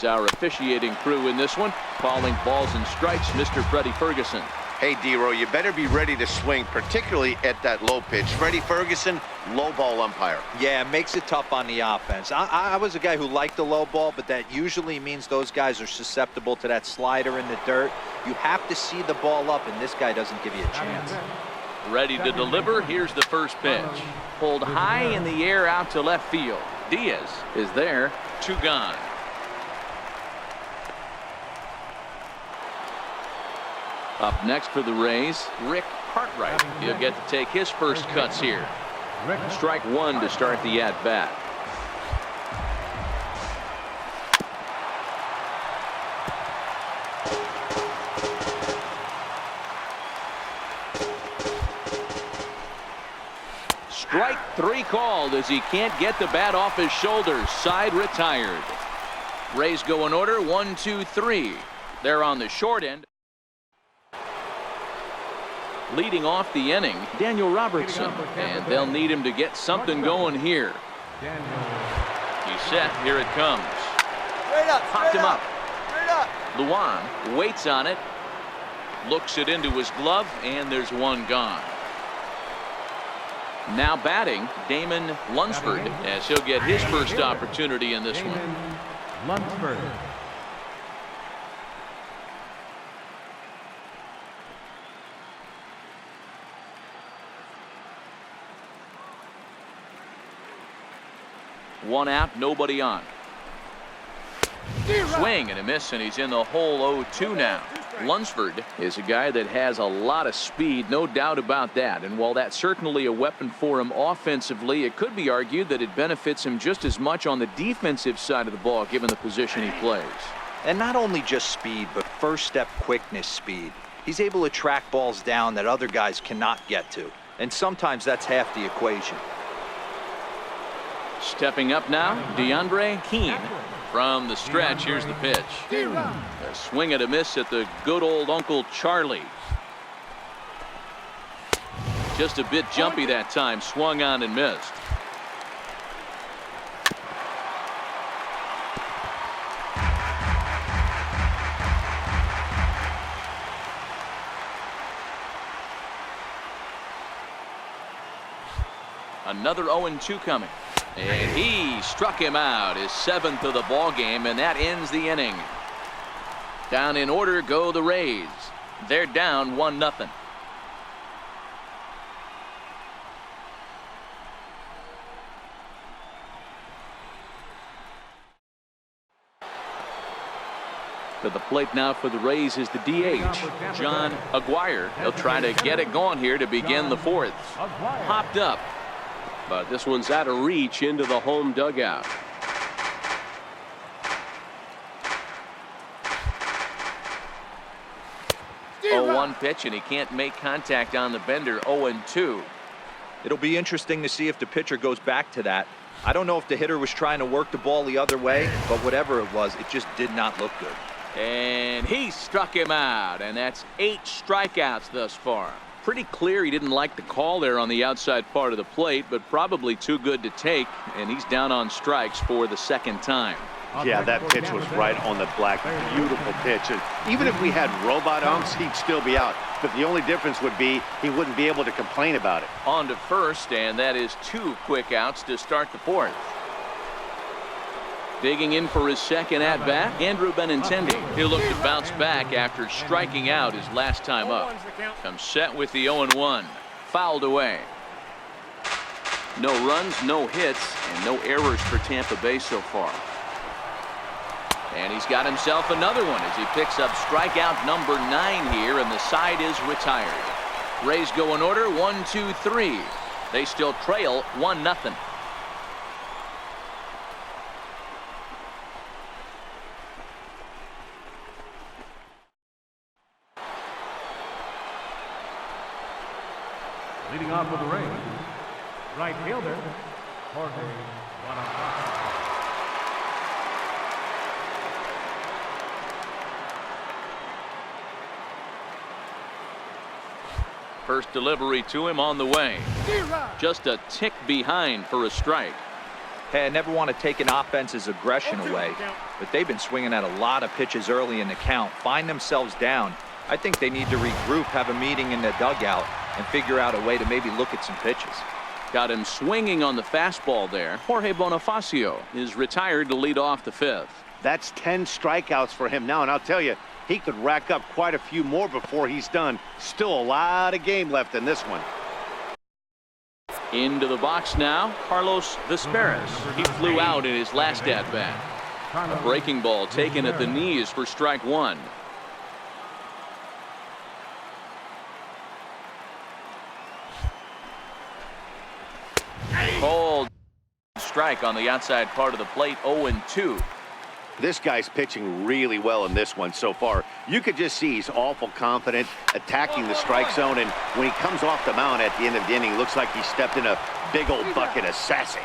Our officiating crew in this one, calling balls and strikes, Mr. Freddie Ferguson. Hey, D-Row, you better be ready to swing, particularly at that low pitch. Freddie Ferguson, low ball umpire. Yeah, it makes it tough on the offense. I was a guy who liked the low ball, but that usually means those guys are susceptible to that slider in the dirt. You have to see the ball up, and this guy doesn't give you a chance. Ready to deliver. Here's the first pitch. Pulled high in the air out to left field. Diaz is there. 2 gone. Up next for the Rays, Rick Cartwright. He'll get to take his first cuts here. Strike 1 to start the at-bat. Strike 3 called as he can't get the bat off his shoulders. Side retired. Rays go in order 1, 2, 3. They're on the short end. Leading off the inning, Daniel Robertson, and they'll need him to get something going here. He's set. Here it comes. Popped him up. Luan waits on it, looks it into his glove, and there's 1 gone. Now batting, Damon Lunsford, as he'll get his first opportunity in this one. Lunsford. One out, nobody on. Swing and a miss, and he's in the hole 0-2 now. Lunsford is a guy that has a lot of speed, no doubt about that. And while that's certainly a weapon for him offensively, it could be argued that it benefits him just as much on the defensive side of the ball, given the position he plays. And not only just speed, but first step quickness speed. He's able to track balls down that other guys cannot get to. And sometimes that's half the equation. Stepping up now, DeAndre Keene. From the stretch, here's the pitch. A swing and a miss at the good old Uncle Charlie. Just a bit jumpy that time, swung on and missed. Another 0-2 coming. And he struck him out, his 7th of the ball game, and that ends the inning. Down in order go the Rays. They're down 1-0. To the plate now for the Rays is the DH, John Aguirre. He'll try to get it going here to begin the 4th. Popped up. But this one's out of reach into the home dugout. 0-1 pitch, and he can't make contact on the bender. 0-2. It'll be interesting to see if the pitcher goes back to that. I don't know if the hitter was trying to work the ball the other way, but whatever it was, it just did not look good. And he struck him out, and that's 8 strikeouts thus far. Pretty clear he didn't like the call there on the outside part of the plate, but probably too good to take, and he's down on strikes for the 2nd time. Yeah, that pitch was right on the black. Beautiful pitch. And even if we had robot umps, he'd still be out. But the only difference would be he wouldn't be able to complain about it. On to first, and that is 2 quick outs to start the 4th. Digging in for his 2nd at-bat, Andrew Benintendi. He'll look to bounce back after striking out his last time up. Comes set with the 0-1. Fouled away. No runs, no hits, and no errors for Tampa Bay so far. And he's got himself another one as he picks up strikeout number 9 here, and the side is retired. Rays go in order 1, 2, 3. They still trail 1-0. Leading off for the Rays, right fielder, Jorge Guadalajara. First delivery to him on the way. Just a tick behind for a strike. Hey, I never want to take an offense's aggression away, but they've been swinging at a lot of pitches early in the count. Find themselves down. I think they need to regroup, have a meeting in the dugout, and figure out a way to maybe look at some pitches. Got him swinging on the fastball there. Jorge Bonifacio is retired to lead off the 5th. That's 10 strikeouts for him now, and I'll tell you, he could rack up quite a few more before he's done. Still a lot of game left in this one. Into the box now, Carlos Vesperas. He flew out in his last at-bat. A breaking ball taken at the knees for strike 1. Cold strike on the outside part of the plate, 0-2. This guy's pitching really well in this one so far. You could just see he's awful confident, attacking the strike zone, and when he comes off the mound at the end of the inning, looks like he stepped in a big old bucket of sassy.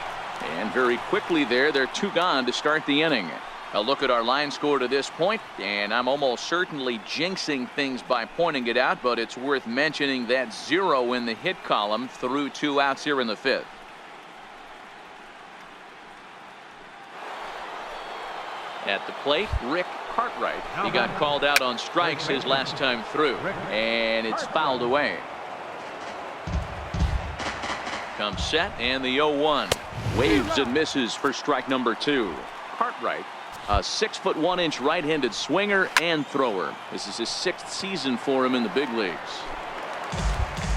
And very quickly there, they're 2 gone to start the inning. A look at our line score to this point, and I'm almost certainly jinxing things by pointing it out, but it's worth mentioning that 0 in the hit column through 2 outs here in the 5th. At the plate, Rick Cartwright. He got called out on strikes his last time through, and it's fouled away. Comes set, and the 0-1. Waves and misses for strike number 2. Cartwright, a 6'1" right-handed swinger and thrower. This is his 6th season for him in the big leagues.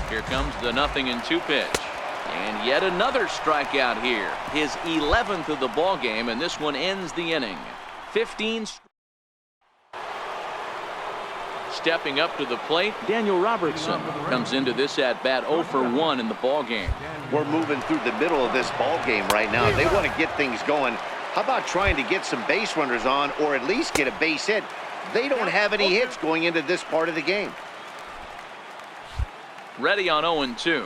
Here comes the 0-2 pitch. And yet another strikeout here. His 11th of the ball game, and this one ends the inning. 15. Stepping up to the plate, Daniel Robertson comes into this at-bat 0 for 1 in the ball game. We're moving through the middle of this ball game right now. They want to get things going. How about trying to get some base runners on, or at least get a base hit? They don't have any hits going into this part of the game. Ready on 0-2.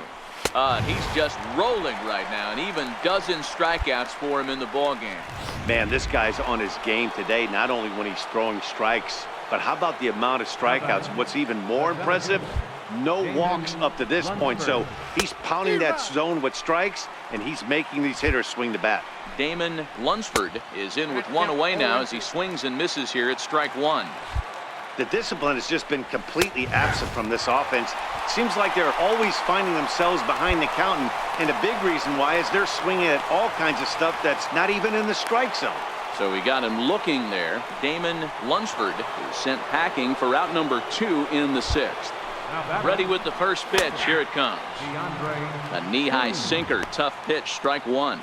He's just rolling right now, and even dozen strikeouts for him in the ball game. Man, this guy's on his game today, not only when he's throwing strikes, but how about the amount of strikeouts? What's even more impressive, no walks up to this point. So he's pounding that zone with strikes, and he's making these hitters swing the bat. Damon Lunsford is in with 1 away now as he swings and misses here at strike 1. The discipline has just been completely absent from this offense. Seems like they're always finding themselves behind the count, and a big reason why is they're swinging at all kinds of stuff that's not even in the strike zone. So we got him looking there. Damon Lunsford is sent packing for out number 2 in the 6th. Ready with the first pitch. Here it comes. A knee-high sinker. Tough pitch. Strike 1.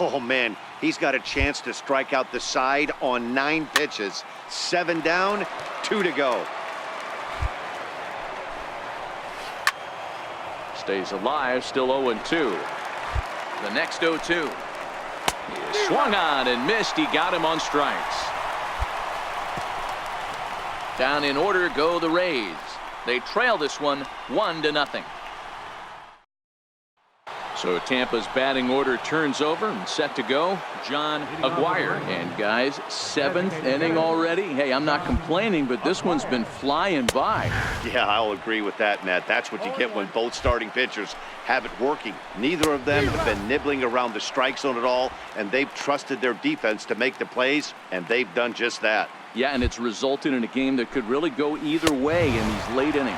Oh, man, he's got a chance to strike out the side on 9 pitches. 7 down, 2 to go. Stays alive, still 0-2. The next 0-2. He swung on and missed. He got him on strikes. Down in order go the Rays. They trail this one 1-0. So Tampa's batting order turns over and set to go. John Aguirre. And guys, 7th inning already. Hey, I'm not complaining, but this one's been flying by. Yeah, I'll agree with that, Matt. That's what you get when both starting pitchers have it working. Neither of them have been nibbling around the strike zone at all, and they've trusted their defense to make the plays, and they've done just that. Yeah, and it's resulted in a game that could really go either way in these late innings.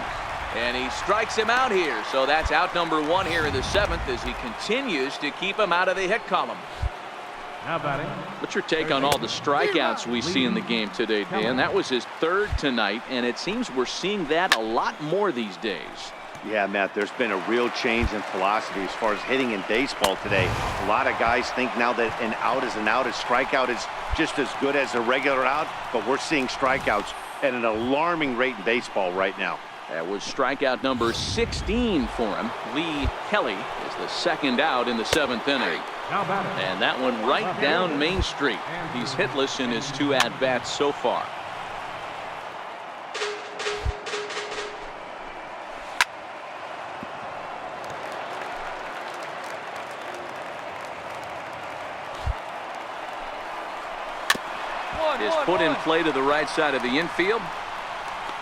And he strikes him out here. So that's out number 1 here in the 7th as he continues to keep him out of the hit column. Now batting. What's your take on all the strikeouts we see in the game today, Dan? That was his 3rd tonight, and it seems we're seeing that a lot more these days. Yeah, Matt, there's been a real change in philosophy as far as hitting in baseball today. A lot of guys think now that an out is an out. A strikeout is just as good as a regular out, but we're seeing strikeouts at an alarming rate in baseball right now. That was strikeout number 16 for him. Lee Kelly is the 2nd out in the 7th inning. And that one right down Main Street. He's hitless in his 2 at-bats so far. Is put in play to the right side of the infield.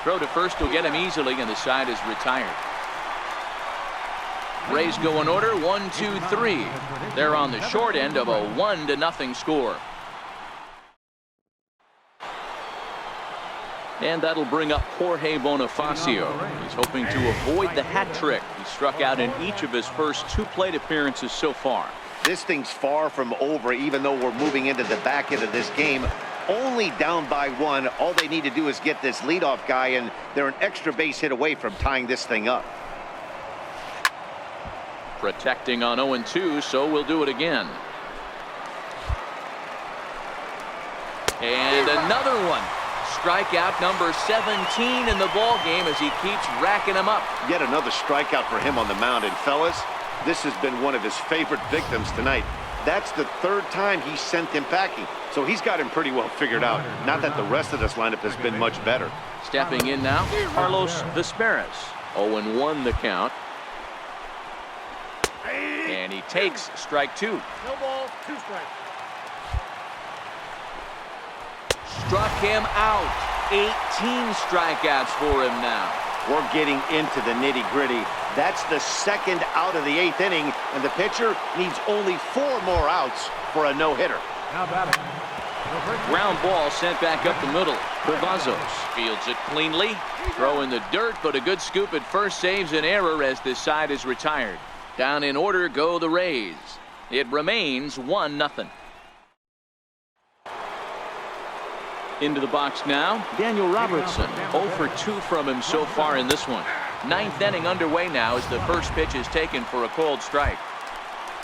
Throw to first will get him easily, and the side is retired. Rays go in order, 1, 2, 3. They're on the short end of a 1-0 score. And that'll bring up Jorge Bonifacio. He's hoping to avoid the hat trick. He struck out in each of his first 2 plate appearances so far. This thing's far from over, even though we're moving into the back end of this game. Only down by 1. All they need to do is get this leadoff guy, and they're an extra base hit away from tying this thing up. Protecting on 0-2, so we'll do it again. And another one. Strikeout number 17 in the ball game as he keeps racking them up. Yet another strikeout for him on the mound. And fellas, this has been one of his favorite victims tonight. That's the 3rd time he sent him packing. So he's got him pretty well figured out. Not that the rest of this lineup has been much better. Stepping in now, Carlos Vesperas. 0-1 the count. And he takes strike 2. No balls, 2 strikes. Struck him out. 18 strikeouts for him now. We're getting into the nitty-gritty. That's the 2nd out of the 8th inning, and the pitcher needs only 4 more outs for a no-hitter. Now batting. Ground ball sent back up the middle. Cavazos fields it cleanly. Throw in the dirt, but a good scoop at first saves an error as this side is retired. Down in order go the Rays. It remains 1-0. Into the box now, Daniel Robertson. 0 for 2 from him so far in this one. 9th inning underway now as the first pitch is taken for a cold strike.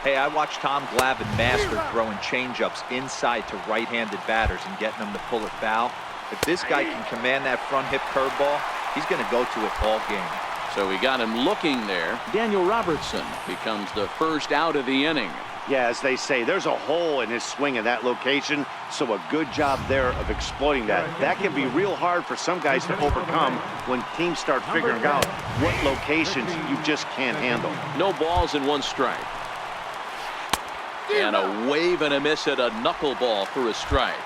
Hey, I watched Tom Glavine master throwing changeups inside to right-handed batters and getting them to pull it foul. If this guy can command that front hip curveball, he's going to go to it all game. So we got him looking there. Daniel Robertson becomes the first out of the inning. Yeah, as they say, there's a hole in his swing in that location, so a good job there of exploiting that. That can be real hard for some guys to overcome when teams start figuring out what locations you just can't handle. No balls and 1 strike. And a wave and a miss at a knuckleball for a strike.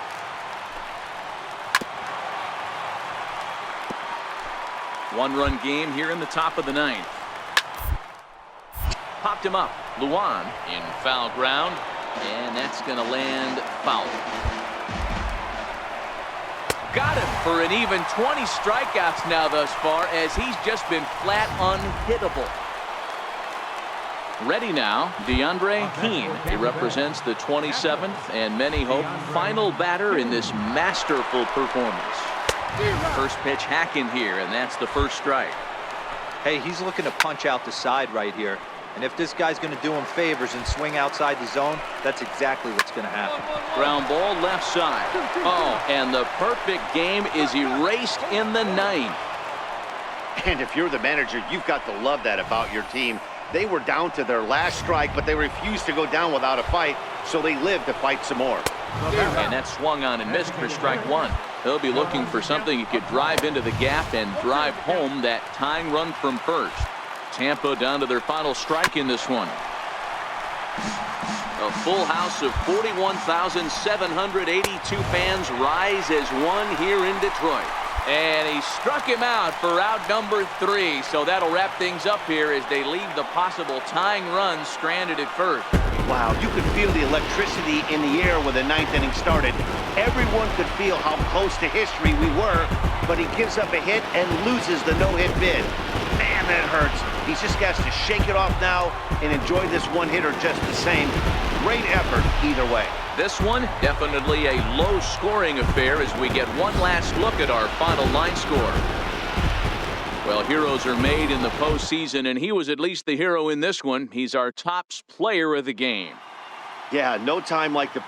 One-run game here in the top of the 9th. Popped him up. Luan in foul ground, and that's going to land foul. Got him for an even 20 strikeouts now thus far, as he's just been flat unhittable. Ready now, DeAndre Keene. He represents the 27th and many hope final batter in this masterful performance. First pitch hacking here, and that's the first strike. Hey, he's looking to punch out the side right here. And if this guy's going to do him favors and swing outside the zone, that's exactly what's going to happen. Ground ball left side. Oh, and the perfect game is erased in the 9th. And if you're the manager, you've got to love that about your team. They were down to their last strike, but they refused to go down without a fight, so they lived to fight some more. And that swung on and missed for strike 1. He'll be looking for something he could drive into the gap and drive home that tying run from first. Tampa down to their final strike in this one. A full house of 41,782 fans rise as one here in Detroit. And he struck him out for out number 3. So that'll wrap things up here as they leave the possible tying run stranded at first. Wow, you could feel the electricity in the air when the 9th inning started. Everyone could feel how close to history we were, but he gives up a hit and loses the no-hit bid. Man, that hurts. He just has to shake it off now and enjoy this one-hitter just the same. Great effort either way. This one, definitely a low-scoring affair as we get one last look at our final line score. Well, heroes are made in the postseason, and he was at least the hero in this one. He's our top player of the game. Yeah, no time like the